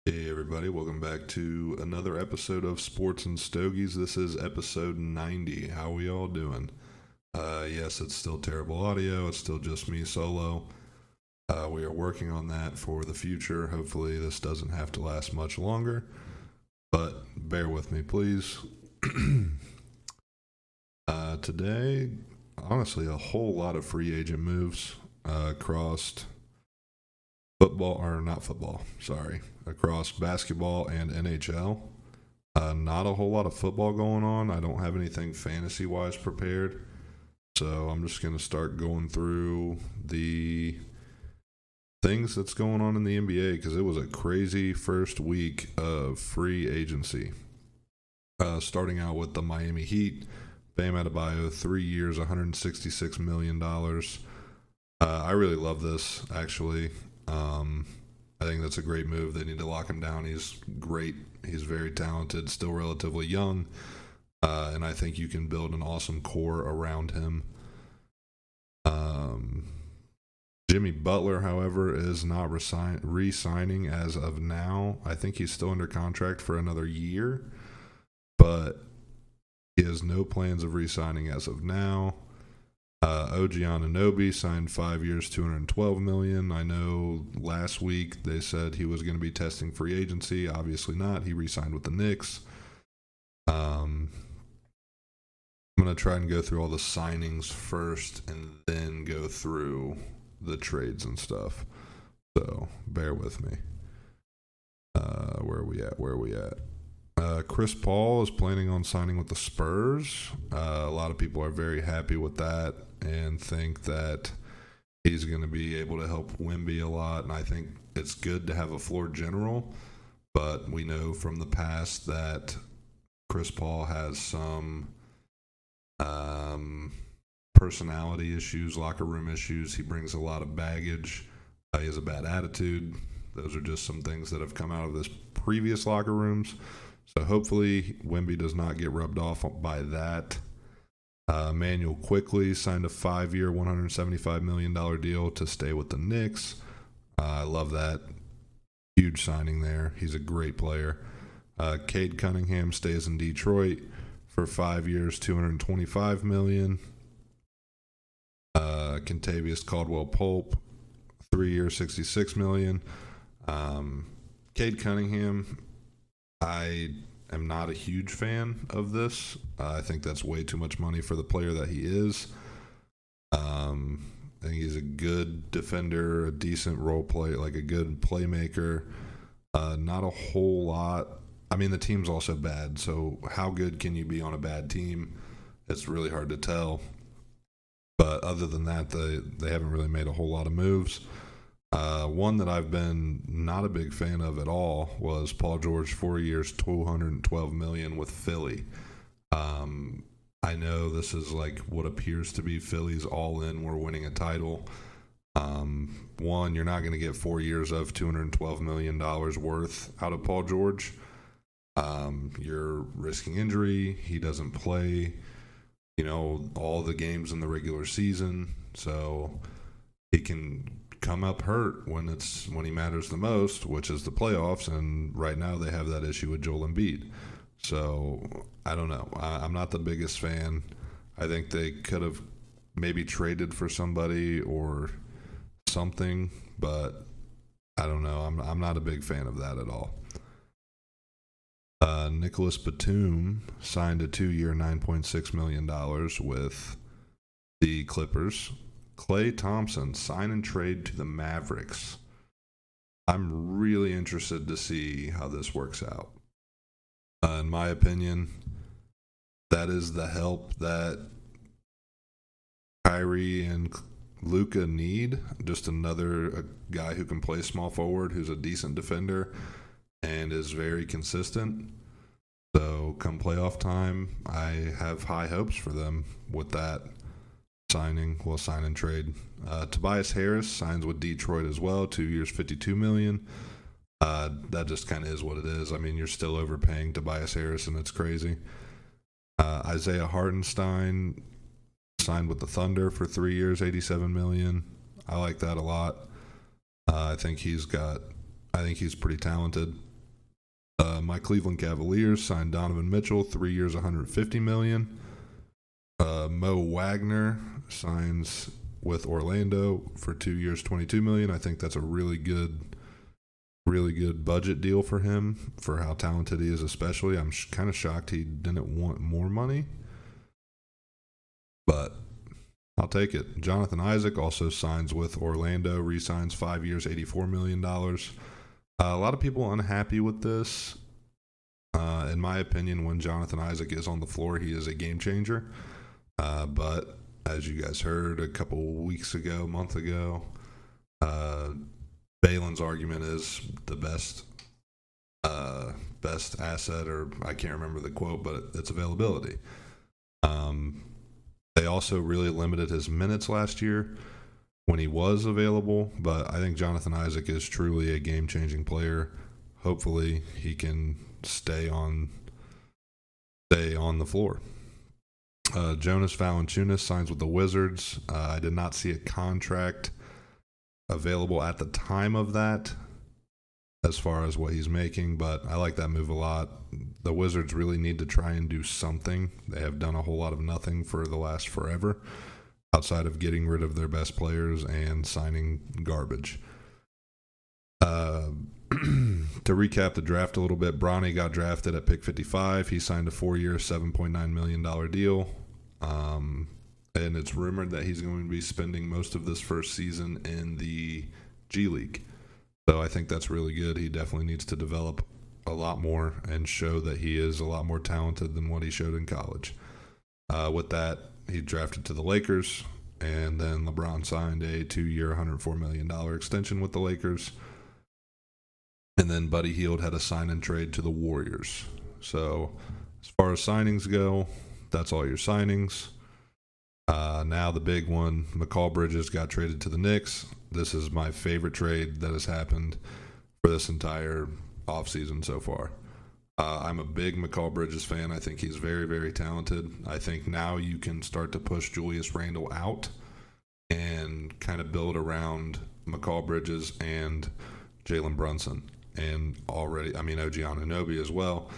Hey everybody, welcome back to another episode of Sports and Stogies. This is episode 90. How we all doing? Yes, it's still terrible audio. It's still just me solo. We are working on that for the future. Hopefully this doesn't have to last much longer, but bear with me, please. Today, honestly, a whole lot of free agent moves across football, or not football, sorry, across basketball and NHL. Not a whole lot of football going on. I don't have anything fantasy wise prepared. So I'm just going to start going through the things that's going on in the NBA because it was a crazy first week of free agency. Starting out with the Miami Heat, Bam Adebayo, 3 years, $166 million. I really love this, actually. I think that's a great move. They need to lock him down. He's great. He's very talented, still relatively young. And I think you can build an awesome core around him. Jimmy Butler, however, is not re-signing as of now. I think he's still under contract for another year, but he has no plans of re-signing as of now. OG Anunoby signed 5 years, $212 million. I know last week they said he was going to be testing free agency. Obviously not. He re-signed with the Knicks. I'm going to try and go through all the signings first and then go through the trades and stuff. So bear with me. Where are we at? Chris Paul is planning on signing with the Spurs. A lot of people are very happy with that and think that he's going to be able to help Wemby a lot. And I think it's good to have a floor general, but we know from the past that Chris Paul has some personality issues, locker room issues. He brings a lot of baggage. He has a bad attitude. Those are just some things that have come out of this previous locker rooms. So hopefully Wemby does not get rubbed off by that. Manuel Quickly signed a 5-year, $175 million deal to stay with the Knicks. I love that. Huge signing there. He's a great player. Cade Cunningham stays in Detroit for 5 years, $225 million. Kentavious Caldwell-Pope, 3 years, $66 million. Cade Cunningham, I am not a huge fan of this. I think that's way too much money for the player that he is. I think he's a good defender, a decent role player, like a good playmaker. Not a whole lot. I mean, the team's also bad, so how good can you be on a bad team? It's really hard to tell. But other than that, they haven't really made a whole lot of moves. One that I've been not a big fan of at all was Paul George, 4 years, $212 million with Philly. I know this is like what appears to be Philly's all in. We're winning a title. One, you're not going to get 4 years of $212 million worth out of Paul George. You're risking injury. He doesn't play, all the games in the regular season. So he can come up hurt when he matters the most, which is the playoffs, and right now they have that issue with Joel Embiid. So I don't know. I'm not the biggest fan. I think they could have maybe traded for somebody or something, but I don't know. I'm not a big fan of that at all. Nicholas Batum signed a 2-year, $9.6 million with the Clippers. Klay Thompson, sign and trade to the Mavericks. I'm really interested to see how this works out. In my opinion, that is the help that Kyrie and Luka need. Just a guy who can play small forward, who's a decent defender, and is very consistent. So come playoff time, I have high hopes for them with that sign and trade. Tobias Harris signs with Detroit as well, 2 years, $52 million. That just kind of is what it is. I mean, you're still overpaying Tobias Harris, and it's crazy. Isaiah Hartenstein signed with the Thunder for 3 years, $87 million. I like that a lot. I think he's pretty talented. My Cleveland Cavaliers signed Donovan Mitchell, 3 years, $150 million. Mo Wagner signs with Orlando for 2 years, $22 million. I think that's a really good budget deal for him for how talented he is. Especially, I'm kind of shocked he didn't want more money, but I'll take it. Jonathan Isaac also signs with Orlando, re-signs 5 years, $84 million. A lot of people unhappy with this. In my opinion, when Jonathan Isaac is on the floor, he is a game changer. But as you guys heard a month ago, Balin's argument is the best asset, or I can't remember the quote, but it's availability. They also really limited his minutes last year when he was available, but I think Jonathan Isaac is truly a game-changing player. Hopefully, he can stay on the floor. Jonas Valanciunas signs with the Wizards. I did not see a contract available at the time of that as far as what he's making, but I like that move a lot. The Wizards really need to try and do something. They have done a whole lot of nothing for the last forever outside of getting rid of their best players and signing garbage. To recap the draft a little bit, Bronny got drafted at pick 55. He signed a 4-year, $7.9 million deal. And it's rumored that he's going to be spending most of this first season in the G League. So I think that's really good. He definitely needs to develop a lot more and show that he is a lot more talented than what he showed in college. With that, he drafted to the Lakers, and then LeBron signed a 2-year, $104 million extension with the Lakers. And then Buddy Hield had a sign and trade to the Warriors. So as far as signings go, that's all your signings. Now the big one, McCall Bridges got traded to the Knicks. This is my favorite trade that has happened for this entire offseason so far. I'm a big McCall Bridges fan. I think he's very, very talented. I think now you can start to push Julius Randle out and kind of build around McCall Bridges and Jalen Brunson. And already, OG Anunoby as well.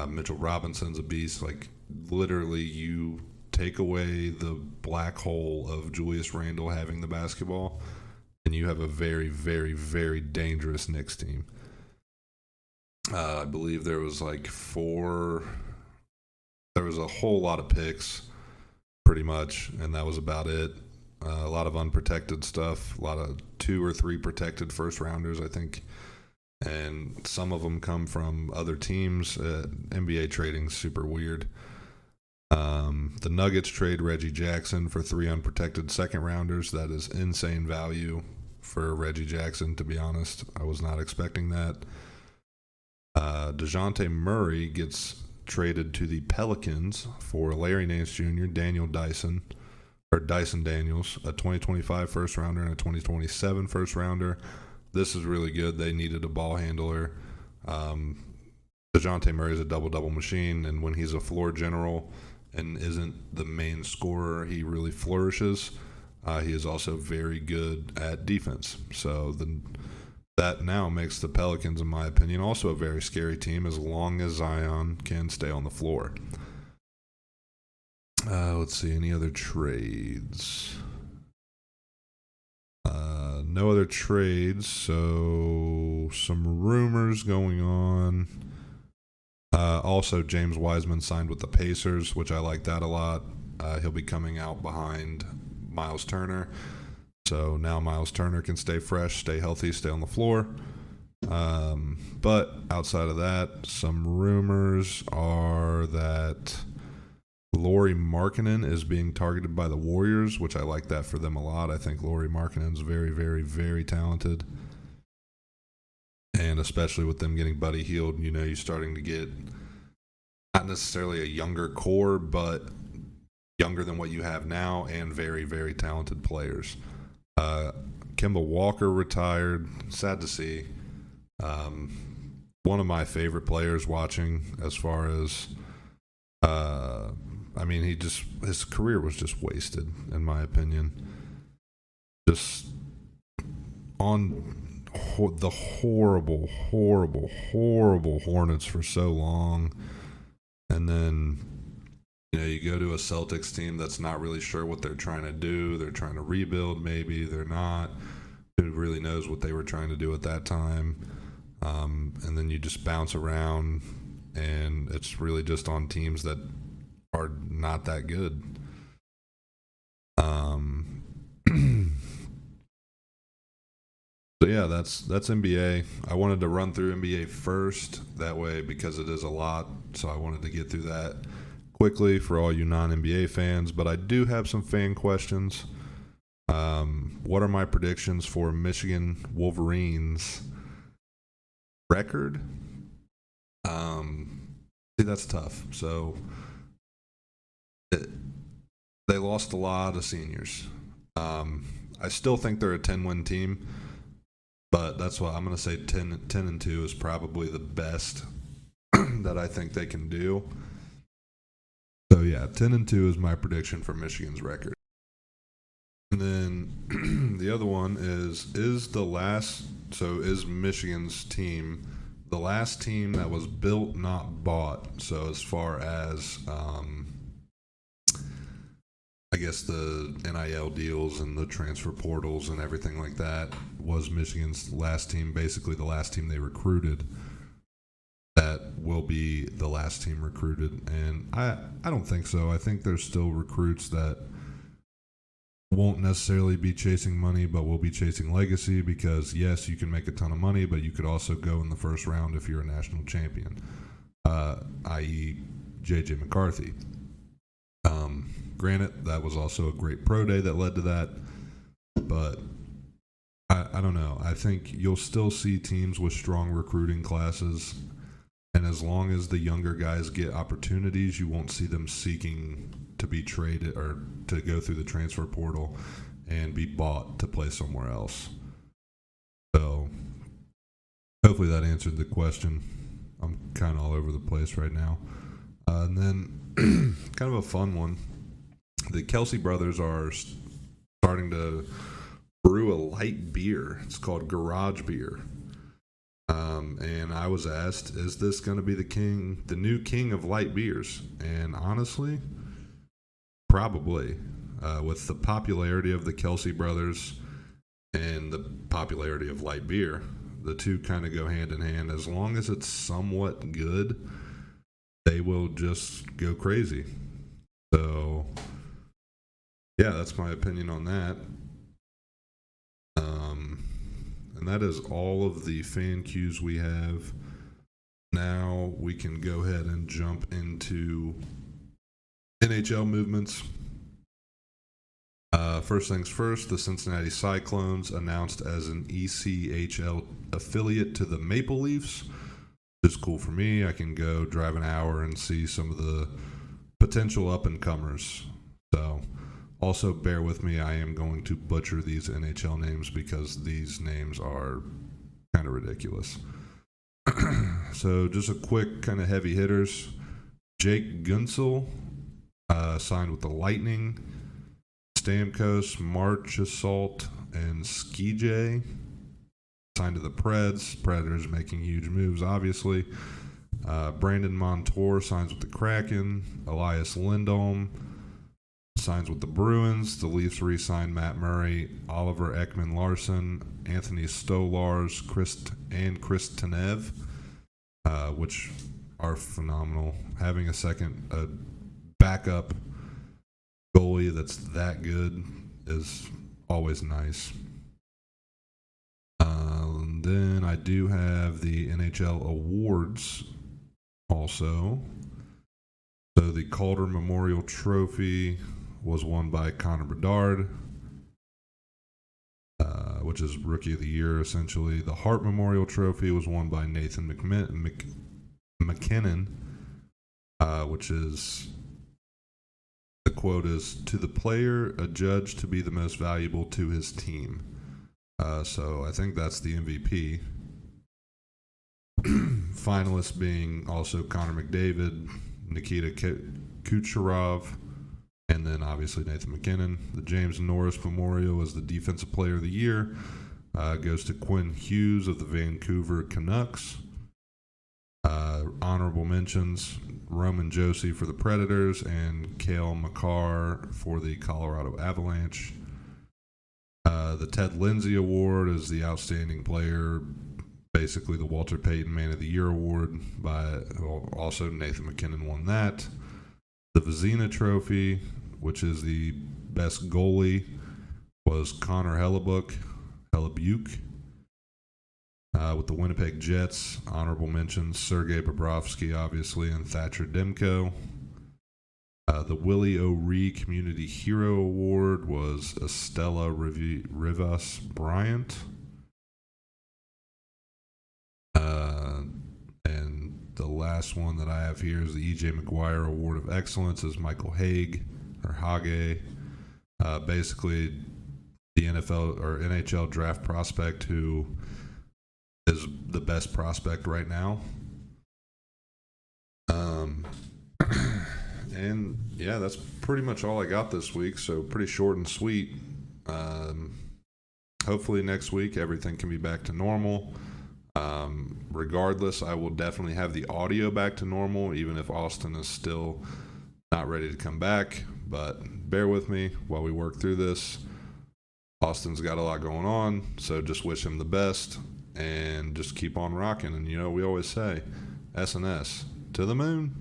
Mitchell Robinson's a beast. Like, literally, you take away the black hole of Julius Randle having the basketball, and you have a very, very, very dangerous Knicks team. I believe there was a whole lot of picks, pretty much, and that was about it. A lot of unprotected stuff, a lot of 2 or 3 protected first rounders, I think. And some of them come from other teams. NBA trading's super weird. The Nuggets trade Reggie Jackson for 3 unprotected second rounders. That is insane value for Reggie Jackson, to be honest. I was not expecting that. DeJounte Murray gets traded to the Pelicans for Larry Nance Jr., Dyson Daniels, a 2025 first rounder and a 2027 first rounder. This is really good. They needed a ball handler. DeJounte Murray is a double-double machine, and when he's a floor general and isn't the main scorer, he really flourishes. He is also very good at defense. So that now makes the Pelicans, in my opinion, also a very scary team as long as Zion can stay on the floor. Let's see, any other trades? No other trades, so some rumors going on. Also, James Wiseman signed with the Pacers, which I like that a lot. He'll be coming out behind Miles Turner. So now Miles Turner can stay fresh, stay healthy, stay on the floor. But outside of that, some rumors are that Lauri Markkanen is being targeted by the Warriors, which I like that for them a lot. I think Lauri Markkanen's very, very, very talented. And especially with them getting Buddy Hield, you're starting to get not necessarily a younger core, but younger than what you have now and very, very talented players. Kemba Walker retired. Sad to see. One of my favorite players watching as far as his career was just wasted, in my opinion. Just on the horrible, horrible, horrible Hornets for so long. And then, you go to a Celtics team that's not really sure what they're trying to do. They're trying to rebuild, maybe. They're not. Who really knows what they were trying to do at that time? And then you just bounce around, and it's really just on teams that are not that good. So yeah, that's NBA. I wanted to run through NBA first, that way, because it is a lot. So I wanted to get through that quickly for all you non-NBA fans. But I do have some fan questions. What are my predictions for Michigan Wolverines record? See, that's tough. So they lost a lot of seniors. I still think they're a 10-win team, but that's why I'm going to say 10-2 is probably the best that I think they can do. So yeah, 10-2 is my prediction for Michigan's record. And then the other one is Michigan's team the last team that was built, not bought? So as far as I guess the NIL deals and the transfer portals and everything like that, was Michigan's last team, basically the last team they recruited, that will be the last team recruited. And I don't think so. I think there's still recruits that won't necessarily be chasing money, but will be chasing legacy, because yes, you can make a ton of money, but you could also go in the first round if you're a national champion, i.e. J.J. McCarthy. Granted, that was also a great pro day that led to that, but I don't know. I think you'll still see teams with strong recruiting classes, and as long as the younger guys get opportunities, you won't see them seeking to be traded or to go through the transfer portal and be bought to play somewhere else. So hopefully that answered the question. I'm kind of all over the place right now. And then kind of a fun one. The Kelsey brothers are starting to brew a light beer. It's called Garage Beer. And I was asked, is this going to be the new king of light beers? And honestly, probably. With the popularity of the Kelsey brothers and the popularity of light beer, the two kind of go hand in hand. As long as it's somewhat good, they will just go crazy. So yeah, that's my opinion on that. And that is all of the fan cues we have. Now we can go ahead and jump into NHL movements. First things first, the Cincinnati Cyclones announced as an ECHL affiliate to the Maple Leafs. Which is cool for me. I can go drive an hour and see some of the potential up-and-comers. So also bear with me, I am going to butcher these NHL names because these names are kind of ridiculous. So just a quick kind of heavy hitters. Jake Gunsel signed with the Lightning. Stamkos, Marchessault, and Skijay signed to the Preds. Predators making huge moves, obviously. Brandon Montour signs with the Kraken. Elias Lindholm signs with the Bruins. The Leafs re-signed Matt Murray, Oliver Ekman-Larsson, Anthony Stolars, Chris Tanev, which are phenomenal. Having a backup goalie that's that good is always nice. Then I do have the NHL awards also. So the Calder Memorial Trophy was won by Connor Bedard, which is Rookie of the Year, essentially. The Hart Memorial Trophy was won by Nathan McKinnon, which is, the quote is, "To the player adjudged to be the most valuable to his team." So I think that's the MVP. Finalists being also Connor McDavid, Nikita Kucherov, and then obviously Nathan McKinnon. The James Norris Memorial is the Defensive Player of the Year, goes to Quinn Hughes of the Vancouver Canucks. Honorable mentions: Roman Josi for the Predators and Cale Makar for the Colorado Avalanche. The Ted Lindsay Award is the outstanding player, basically the Walter Payton Man of the Year Award. Also Nathan MacKinnon won that. The Vezina Trophy, which is the best goalie, was Connor Hellebuyck. With the Winnipeg Jets, honorable mentions: Sergei Bobrovsky, obviously, and Thatcher Demko. The Willie O'Ree Community Hero Award was Estella Rivas Bryant. And the last one that I have here is the E.J. McGuire Award of Excellence is Michael Hage. Basically, the NFL or NHL draft prospect who is the best prospect right now. And yeah, that's pretty much all I got this week. So pretty short and sweet. Hopefully next week everything can be back to normal. Regardless, I will definitely have the audio back to normal, even if Austin is still not ready to come back. But bear with me while we work through this. Austin's got a lot going on, so just wish him the best and just keep on rocking. And we always say S&S to the moon.